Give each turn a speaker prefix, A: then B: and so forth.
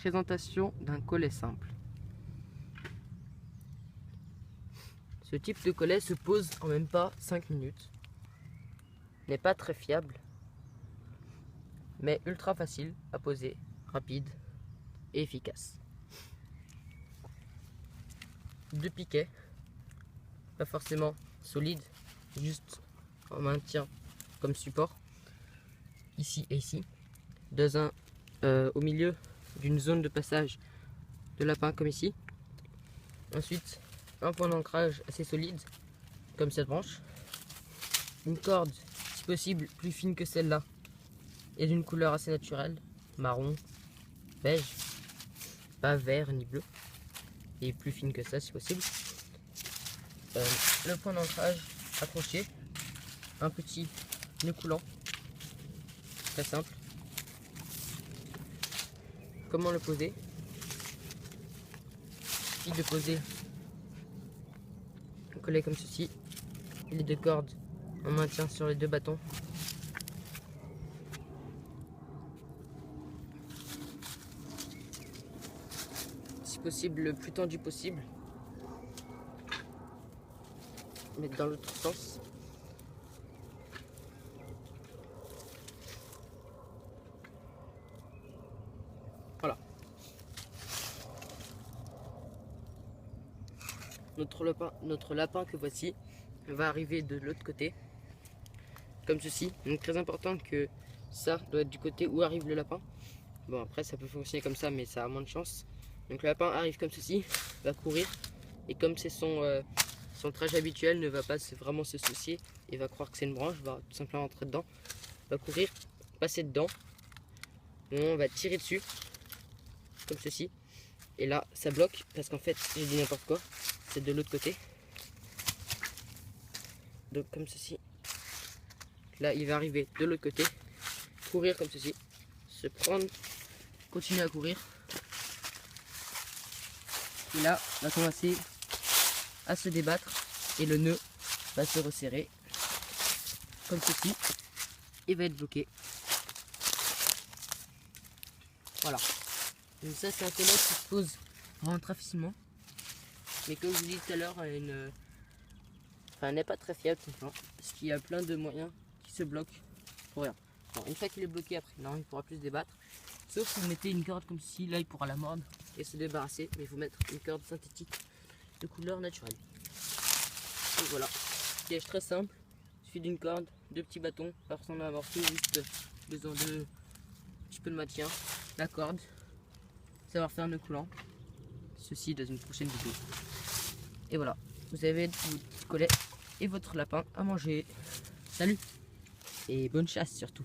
A: Présentation d'un collet simple. Ce type de collet se pose en même pas 5 minutes. N'est pas très fiable, mais ultra facile à poser, rapide et efficace. 2 piquets, pas forcément solides, juste en maintien comme support, ici et ici, dans au milieu d'une zone de passage de lapin comme ici. Ensuite, un point d'ancrage assez solide, comme cette branche. Une corde, si possible, plus fine que celle-là, et d'une couleur assez naturelle, marron, beige, pas vert ni bleu, et plus fine que ça si possible. Le point d'ancrage accroché, un petit nœud coulant, très simple. Comment le poser? Il suffit de poser le collet comme ceci, et les 2 cordes en maintien sur les 2 bâtons. Si possible, le plus tendu possible. Mettre dans l'autre sens. Voilà. Notre lapin que voici va arriver de l'autre côté, comme ceci. Donc très important que ça doit être du côté où arrive le lapin. Bon, après ça peut fonctionner comme ça, mais ça a moins de chance. Donc le lapin arrive comme ceci, va courir, et comme c'est son trajet habituel, ne va pas vraiment se soucier et va croire que c'est une branche, va tout simplement rentrer dedans, va courir, passer dedans. On va tirer dessus, comme ceci, et là ça bloque parce qu'en fait j'ai dit n'importe quoi, c'est de l'autre côté. Donc comme ceci, là il va arriver de l'autre côté, courir comme ceci, se prendre, continuer à courir, et là va commencer à se débattre et le nœud va se resserrer comme ceci et va être bloqué. Voilà. Donc ça c'est un collet qui se pose vraiment très facilement, mais comme je vous dis tout à l'heure, elle n'est pas très fiable parce qu'il y a plein de moyens qui se bloquent pour rien. Bon, une fois qu'il est bloqué, après non, il ne pourra plus se débattre, sauf si vous mettez une corde comme ceci, là il pourra la mordre et se débarrasser, mais il faut mettre une corde synthétique de couleur naturelle. Donc voilà, piège très simple, il suffit d'une corde, 2 petits bâtons, pas besoin d'en avoir tout, juste besoin de un petit peu de maintien, la corde, savoir faire un nœud coulant, ceci dans une prochaine vidéo. Et voilà, vous avez votre collet et votre lapin à manger. Salut et bonne chasse surtout.